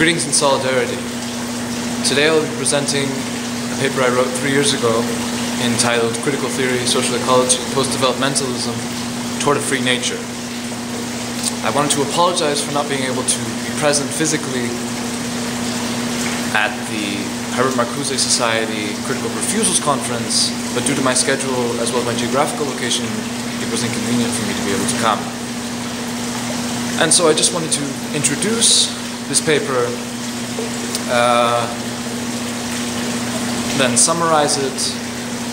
Greetings and solidarity. Today I'll be presenting a paper I wrote 3 years ago entitled Critical Theory, Social Ecology, Post-Developmentalism Toward a Free Nature. I wanted to apologize for not being able to be present physically at the Marcuse Society Critical Refusals conference, but due to my schedule as well as my geographical location, it was inconvenient for me to be able to come. And so I just wanted to introduce this paper, then summarize it,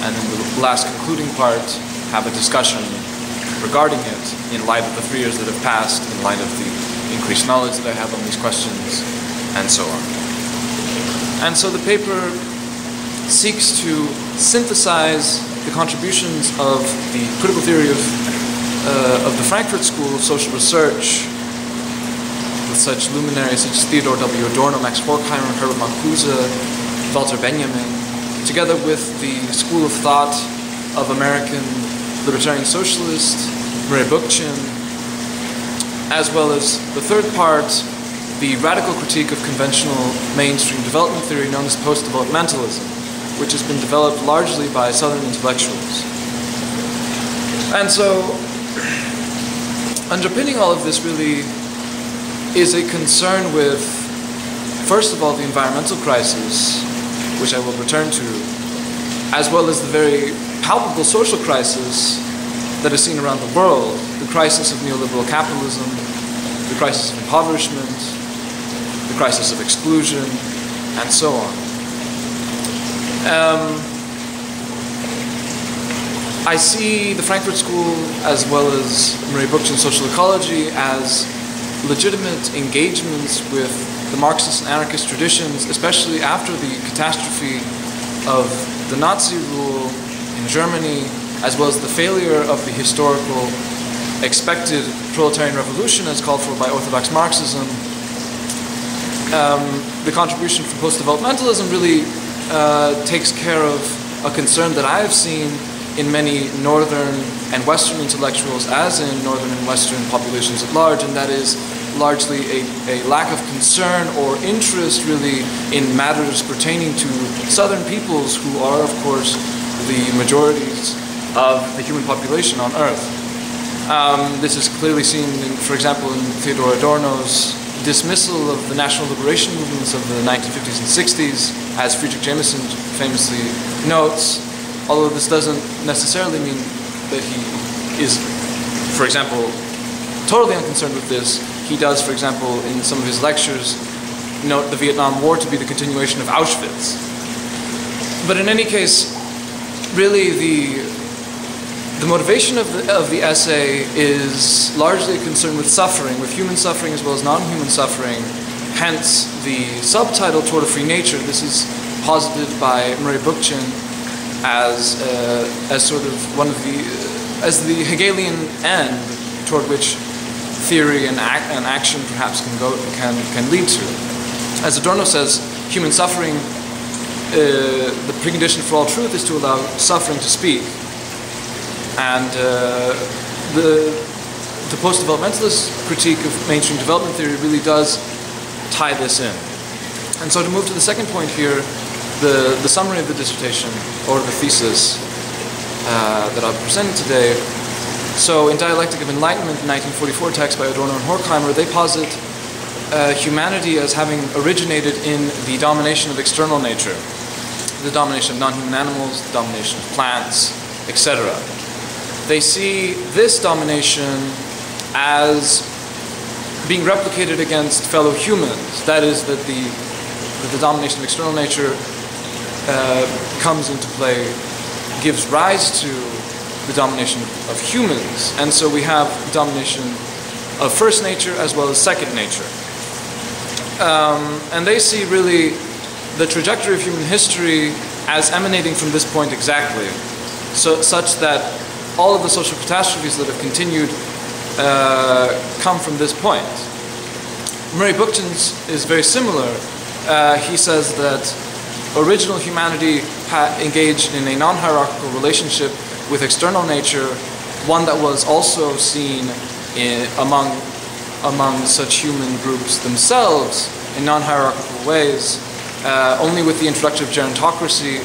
and in the last concluding part have a discussion regarding it in light of the 3 years that have passed, in light of the increased knowledge that I have on these questions, and so on. And so the paper seeks to synthesize the contributions of the critical theory of the Frankfurt School of Social Research, with such luminaries such as Theodore W. Adorno, Max Horkheimer, Herbert Marcuse, Walter Benjamin, together with the school of thought of American libertarian socialist Murray Bookchin, as well as the third part, the radical critique of conventional mainstream development theory known as Post-Developmentalism, which has been developed largely by Southern intellectuals. And so, underpinning all of this really is a concern with, first of all, the environmental crisis, which I will return to, as well as the very palpable social crisis that is seen around the world, the crisis of neoliberal capitalism, the crisis of impoverishment, the crisis of exclusion, and so on. I see the Frankfurt School, as well as Murray Bookchin's social ecology, as legitimate engagements with the Marxist and anarchist traditions, especially after the catastrophe of the Nazi rule in Germany, as well as the failure of the historical expected proletarian revolution as called for by orthodox Marxism. The contribution from post-developmentalism really takes care of a concern that I have seen in many northern and western intellectuals, as in northern and western populations at large, and that is largely a lack of concern or interest really in matters pertaining to southern peoples who are, of course, the majorities of the human population on Earth. This is clearly seen, for example, in Theodore Adorno's dismissal of the national liberation movements of the 1950s and 60s, as Friedrich Jameson famously notes, although this doesn't necessarily mean that he is, for example, totally unconcerned with this. He does, for example, in some of his lectures, note the Vietnam War to be the continuation of Auschwitz. But in any case, really the motivation of the essay is largely a concern with suffering, with human suffering as well as non-human suffering. Hence, the subtitle, Toward a Free Nature. This is posited by Murray Bookchin as sort of one of as the Hegelian end toward which theory and action perhaps can lead to. As Adorno says, human suffering, the precondition for all truth is to allow suffering to speak. And the post-developmentalist critique of mainstream development theory really does tie this in. And so to move to the second point here, the summary of the dissertation, or the thesis that I'll be presenting today. So in Dialectic of Enlightenment, the 1944 text by Adorno and Horkheimer, they posit humanity as having originated in the domination of external nature, the domination of non-human animals, the domination of plants, etc. They see this domination as being replicated against fellow humans. That is, that the domination of external nature comes into play, gives rise to the domination of humans. And so we have domination of first nature as well as second nature. And they see really the trajectory of human history as emanating from this point exactly, such that all of the social catastrophes that have continued come from this point. Murray Bookchin's is very similar. He says that original humanity engaged in a non-hierarchical relationship with external nature, one that was also seen among such human groups themselves in non-hierarchical ways. Only with the introduction of gerontocracy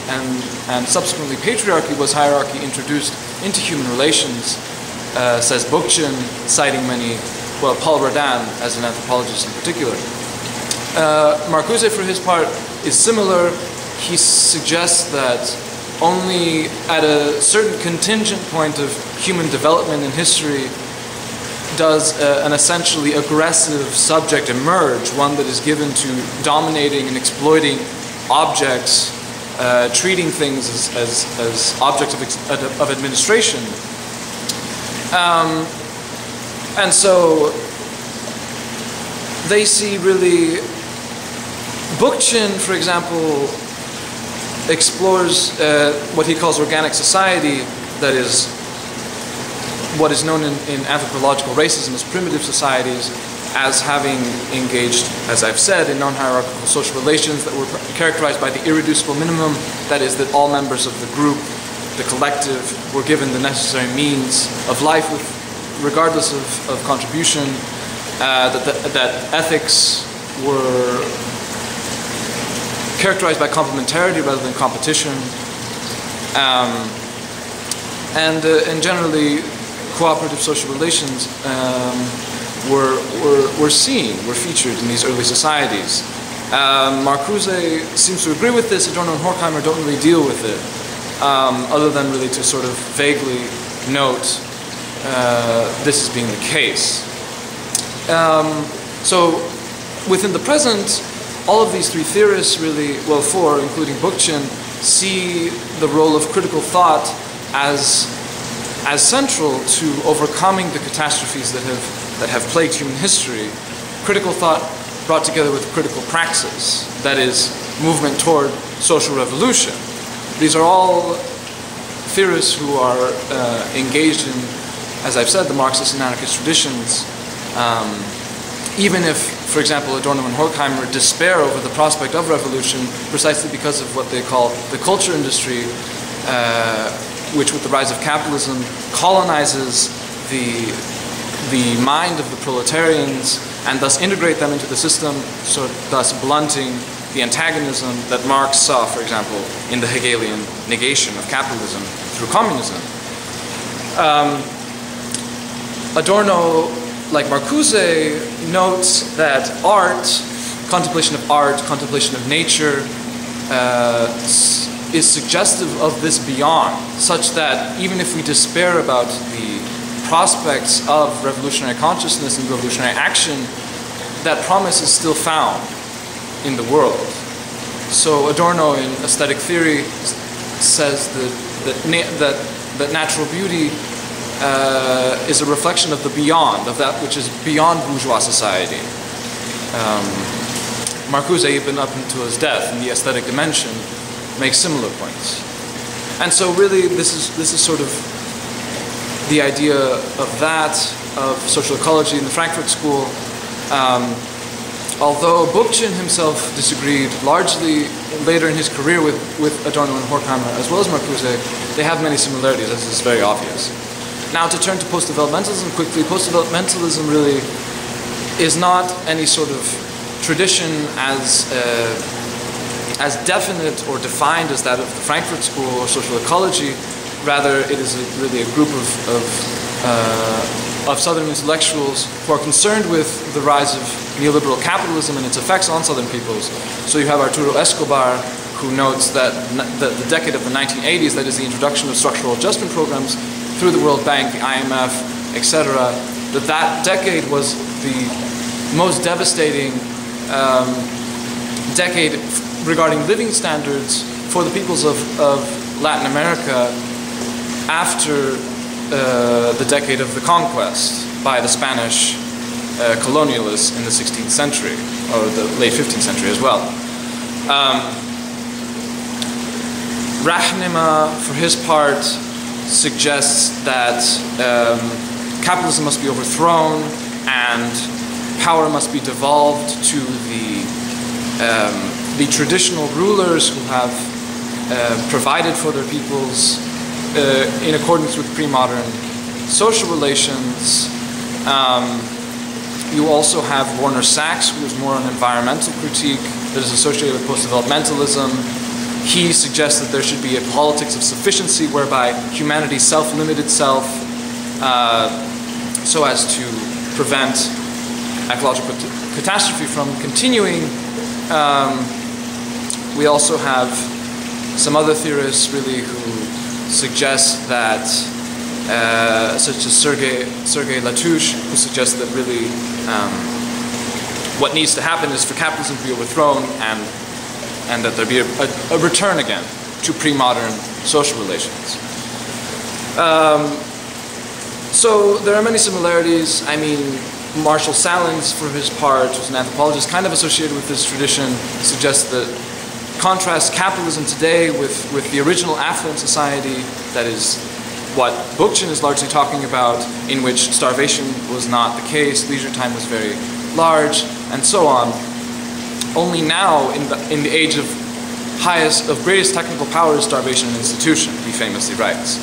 and subsequently patriarchy was hierarchy introduced into human relations, says Bookchin, citing Paul Rodin as an anthropologist in particular. Marcuse, for his part, is similar. He suggests that only at a certain contingent point of human development in history does an essentially aggressive subject emerge, one that is given to dominating and exploiting objects, treating things as objects of administration. And so they see really, Bookchin, for example, explores what he calls organic society, that is what is known in anthropological racism as primitive societies, as having engaged, as I've said, in non-hierarchical social relations that were characterized by the irreducible minimum, that is, that all members of the group, the collective, were given the necessary means of life regardless of contribution, that ethics were characterized by complementarity rather than competition, and generally cooperative social relations were featured in these early societies. Marcuse seems to agree with this. Adorno and Horkheimer don't really deal with it, other than really to sort of vaguely note this as being the case. So within the present, all of these three theorists really, well, four, including Bookchin, see the role of critical thought as central to overcoming the catastrophes that have plagued human history. Critical thought brought together with critical praxis, that is, movement toward social revolution. These are all theorists who are engaged in, as I've said, the Marxist and anarchist traditions. Even if, for example, Adorno and Horkheimer despair over the prospect of revolution precisely because of what they call the culture industry, which with the rise of capitalism colonizes the mind of the proletarians and thus integrate them into the system, so thus blunting the antagonism that Marx saw, for example, in the Hegelian negation of capitalism through communism. Adorno, like Marcuse, notes that contemplation of nature, is suggestive of this beyond, such that even if we despair about the prospects of revolutionary consciousness and revolutionary action, that promise is still found in the world. So Adorno, in aesthetic theory, says that natural beauty is a reflection of the beyond, of that which is beyond bourgeois society. Marcuse, even up until his death in the aesthetic dimension, makes similar points. And so really this is sort of the idea of social ecology in the Frankfurt School. Although Bookchin himself disagreed largely later in his career with Adorno and Horkheimer, as well as Marcuse, they have many similarities, as is very obvious. Now, to turn to post-developmentalism quickly, post-developmentalism really is not any sort of tradition as definite or defined as that of the Frankfurt School or social ecology. Rather, it is really a group of Southern intellectuals who are concerned with the rise of neoliberal capitalism and its effects on Southern peoples. So you have Arturo Escobar, who notes that the decade of the 1980s, that is the introduction of structural adjustment programs through the World Bank, the IMF, etc., that decade was the most devastating decade regarding living standards for the peoples of Latin America after the decade of the conquest by the Spanish colonialists in the 16th century, or the late 15th century as well. Rahnema, for his part, suggests that capitalism must be overthrown and power must be devolved to the traditional rulers who have provided for their peoples in accordance with pre-modern social relations. You also have Werner Sachs, who is more an environmental critique that is associated with post-developmentalism. He suggests that there should be a politics of sufficiency whereby humanity self-limit itself so as to prevent ecological catastrophe from continuing. We also have some other theorists really who suggest that, such as Sergei Latouche, who suggests that really what needs to happen is for capitalism to be overthrown and that there be a return again to pre-modern social relations. So there are many similarities. I mean, Marshall Salins, for his part, who's an anthropologist kind of associated with this tradition, suggests that contrast capitalism today with the original affluent society, that is what Bookchin is largely talking about, in which starvation was not the case, leisure time was very large, and so on. Only now, in the age of greatest technical power, is starvation an institution, he famously writes.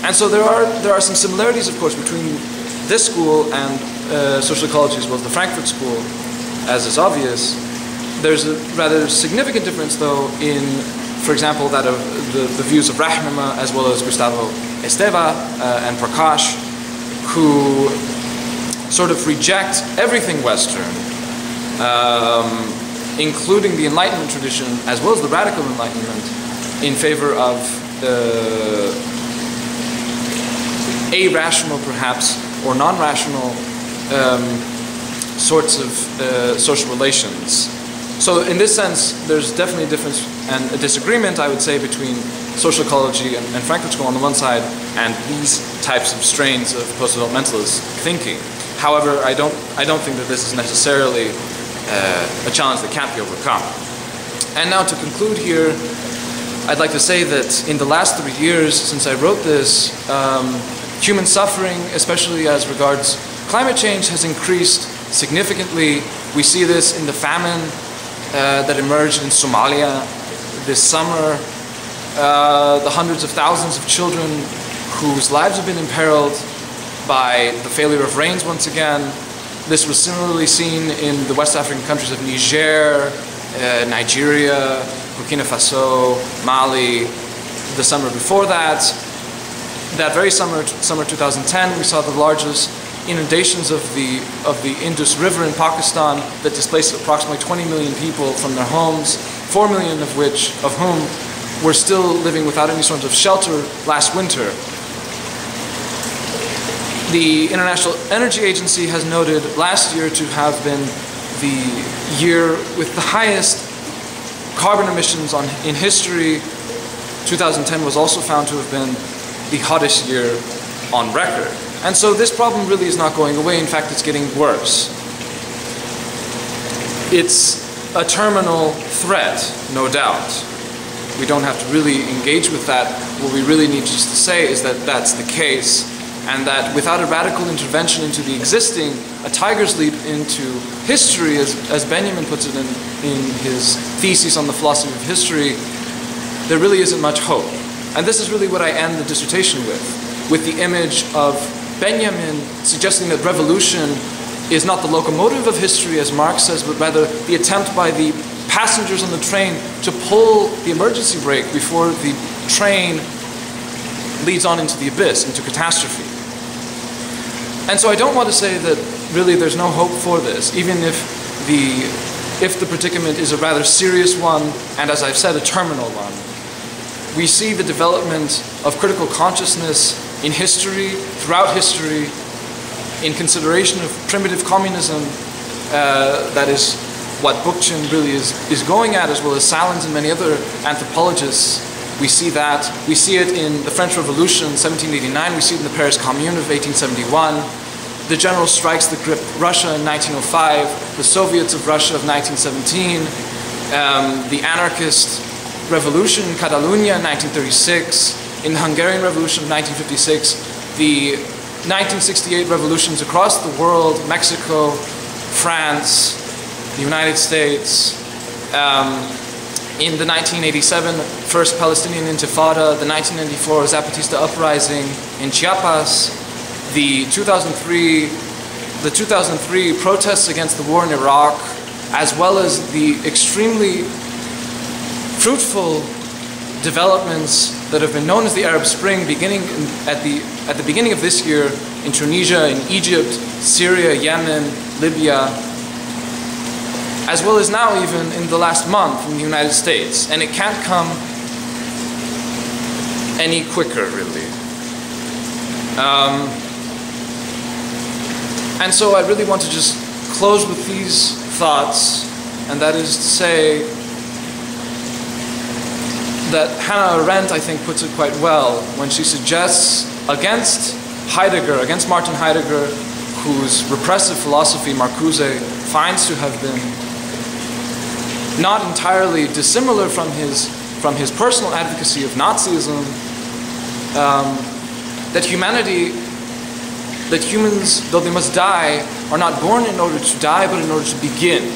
And so there are some similarities, of course, between this school and social ecology as well as the Frankfurt School, as is obvious. There's a rather significant difference, though, in, for example, that of the views of Rahnama as well as Gustavo Esteva and Prakash, who sort of reject everything Western, including the Enlightenment tradition as well as the radical Enlightenment, in favor of irrational, perhaps, or non-rational sorts of social relations. So in this sense, there's definitely a difference and a disagreement, I would say, between social ecology and Frankfurt School on the one side and these types of strains of post-developmentalist thinking. However, I don't think that this is necessarily a challenge that can't be overcome. And now to conclude here, I'd like to say that in the last 3 years since I wrote this, human suffering, especially as regards climate change, has increased significantly. We see this in the famine that emerged in Somalia this summer, the hundreds of thousands of children whose lives have been imperiled by the failure of rains once again. This was similarly seen in the West African countries of Niger, Nigeria, Burkina Faso, Mali, the summer before that. That very summer 2010, we saw the largest inundations of the Indus River in Pakistan that displaced approximately 20 million people from their homes, 4 million of whom were still living without any sort of shelter last winter. The International Energy Agency has noted last year to have been the year with the highest carbon emissions in history. 2010 was also found to have been the hottest year on record. And so this problem really is not going away. In fact, it's getting worse. It's a terminal threat, no doubt. We don't have to really engage with that. What we really need just to say is that that's the case, and that without a radical intervention into the existing, a tiger's leap into history, as Benjamin puts it in his thesis on the philosophy of history, there really isn't much hope. And this is really what I end the dissertation with the image of Benjamin suggesting that revolution is not the locomotive of history, as Marx says, but rather the attempt by the passengers on the train to pull the emergency brake before the train leads on into the abyss, into catastrophe. And so I don't want to say that really there's no hope for this, even if the predicament is a rather serious one, and as I've said, a terminal one. We see the development of critical consciousness in history, throughout history, in consideration of primitive communism. That is what Bookchin really is going at, as well as Salins and many other anthropologists. We see that. We see it in the French Revolution, 1789. We see it in the Paris Commune of 1871. The general strikes that gripped Russia in 1905. The Soviets of Russia of 1917. The anarchist revolution in Catalonia in 1936, in the Hungarian Revolution of 1956, the 1968 revolutions across the world, Mexico, France, the United States, in the 1987 First Palestinian Intifada, the 1994 Zapatista uprising in Chiapas, the 2003 the 2003 protests against the war in Iraq, as well as the extremely fruitful developments that have been known as the Arab Spring, beginning at the beginning of this year in Tunisia, in Egypt, Syria, Yemen, Libya, as well as now even in the last month in the United States. And it can't come any quicker, really. And so I really want to just close with these thoughts, and that is to say that Hannah Arendt, I think, puts it quite well when she suggests against Heidegger, against Martin Heidegger, whose repressive philosophy Marcuse finds to have been not entirely dissimilar from his personal advocacy of Nazism, that humans, though they must die, are not born in order to die, but in order to begin.